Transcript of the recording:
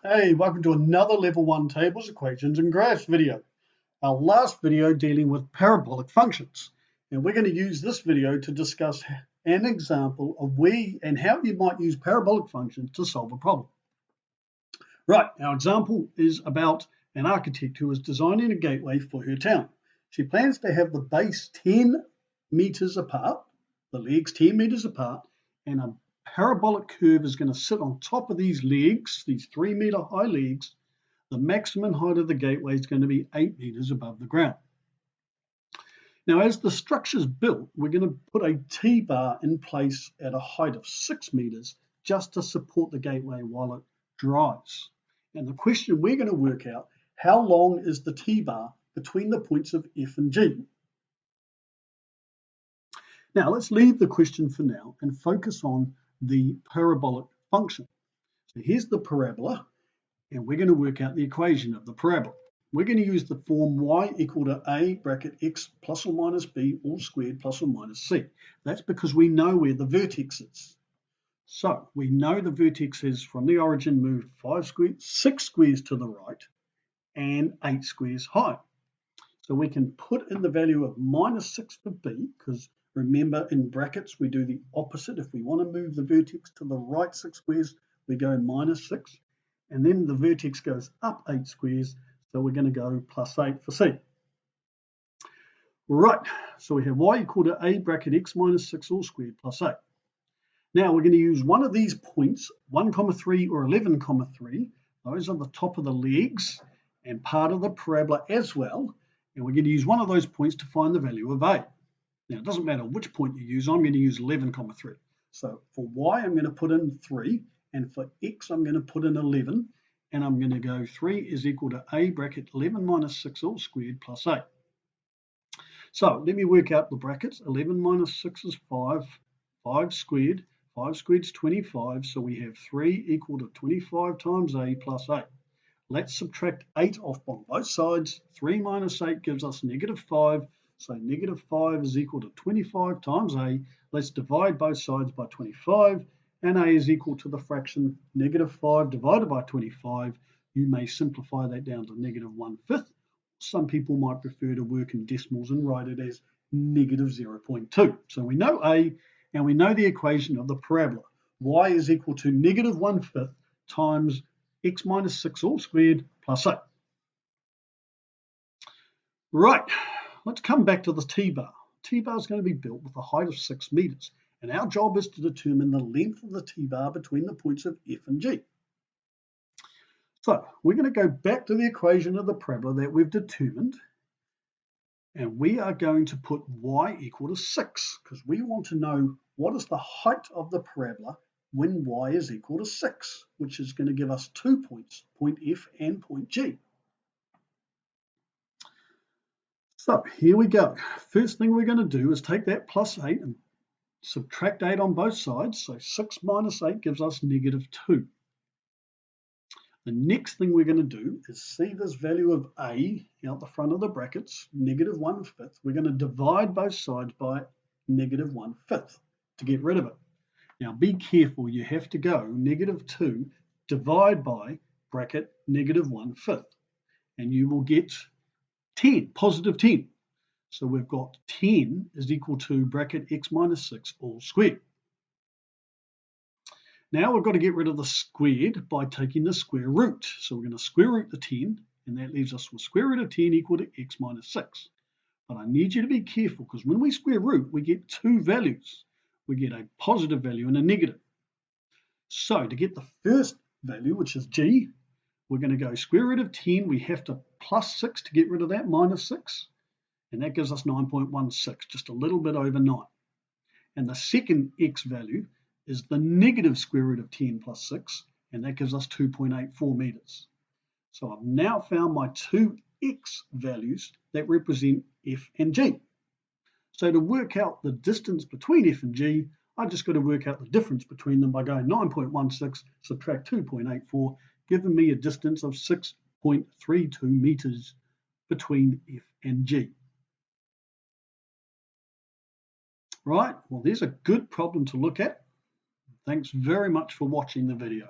Hey, welcome to another Level 1 Tables, Equations and Graphs video. Our last video dealing with parabolic functions. And we're going to use this video to discuss an example of how you might use parabolic functions to solve a problem. Right, our example is about an architect who is designing a gateway for her town. She plans to have the base 10 meters apart, the legs 10 meters apart, and a parabolic curve is going to sit on top of these legs, these 3-meter high legs. The maximum height of the gateway is going to be 8 meters above the ground. Now, as the structure is built, we're going to put a T-bar in place at a height of 6 meters just to support the gateway while it dries. And the question we're going to work out, how long is the T-bar between the points of F and G? Now, let's leave the question for now and focus on the parabolic function. So here's the parabola, and we're going to work out the equation of the parabola. We're going to use the form y equal to a bracket x plus or minus b all squared plus or minus c. That's because we know where the vertex is. So we know the vertex is from the origin moved 6 squares to the right and 8 squares high. So we can put in the value of minus 6 for b, because remember in brackets we do the opposite. If we want to move the vertex to the right 6 squares, we go minus 6. And then the vertex goes up 8 squares, so we're going to go plus 8 for c. Right, so we have y equal to a bracket x minus 6 all squared plus 8. Now we're going to use one of these points, 1, 3 or 11, 3. Those are the top of the legs and part of the parabola as well. And we're going to use one of those points to find the value of a. Now it doesn't matter which point you use, I'm going to use 11, 3. So for y I'm going to put in 3, and for x I'm going to put in 11, and I'm going to go 3 is equal to a bracket 11 minus 6 all squared plus 8. So let me work out the brackets. 11 minus 6 is 5, 5 squared. 5 squared is 25, so we have 3 equal to 25 times a plus 8. Let's subtract 8 off on both sides. 3 minus 8 gives us negative 5, so negative 5 is equal to 25 times a. Let's divide both sides by 25, and a is equal to the fraction negative 5 divided by 25. You may simplify that down to negative 1/5. Some people might prefer to work in decimals and write it as negative 0.2. So we know a, and we know the equation of the parabola. Y is equal to negative 1/5 times x minus 6 all squared plus 8. Right, let's come back to the T-bar. T-bar is going to be built with a height of 6 meters, and our job is to determine the length of the T-bar between the points of F and G. So we're going to go back to the equation of the parabola that we've determined, and we are going to put y equal to 6, because we want to know what is the height of the parabola when y is equal to 6, which is going to give us 2 points, point F and point G. So here we go. First thing we're going to do is take that plus 8 and subtract 8 on both sides. So 6 minus 8 gives us negative 2. The next thing we're going to do is see this value of a out the front of the brackets, negative 1/5. We're going to divide both sides by negative 1/5 to get rid of it. Now be careful, you have to go negative 2 divide by bracket negative 1/5, and you will get 10, positive 10. So we've got 10 is equal to bracket x minus 6 all squared. Now we've got to get rid of the squared by taking the square root. So we're going to square root the 10, and that leaves us with square root of 10 equal to x minus 6. But I need you to be careful, because when we square root, we get two values. We get a positive value and a negative. So to get the first value, which is g, we're going to go square root of 10. We have to plus 6 to get rid of that minus 6. And that gives us 9.16, just a little bit over 9. And the second x value is the negative square root of 10 plus 6, and that gives us 2.84 meters. So I've now found my two x values that represent F and G. So to work out the distance between F and G, I've just got to work out the difference between them by going 9.16 subtract 2.84, giving me a distance of 6.32 meters between F and G. Right, well, there's a good problem to look at. Thanks very much for watching the video.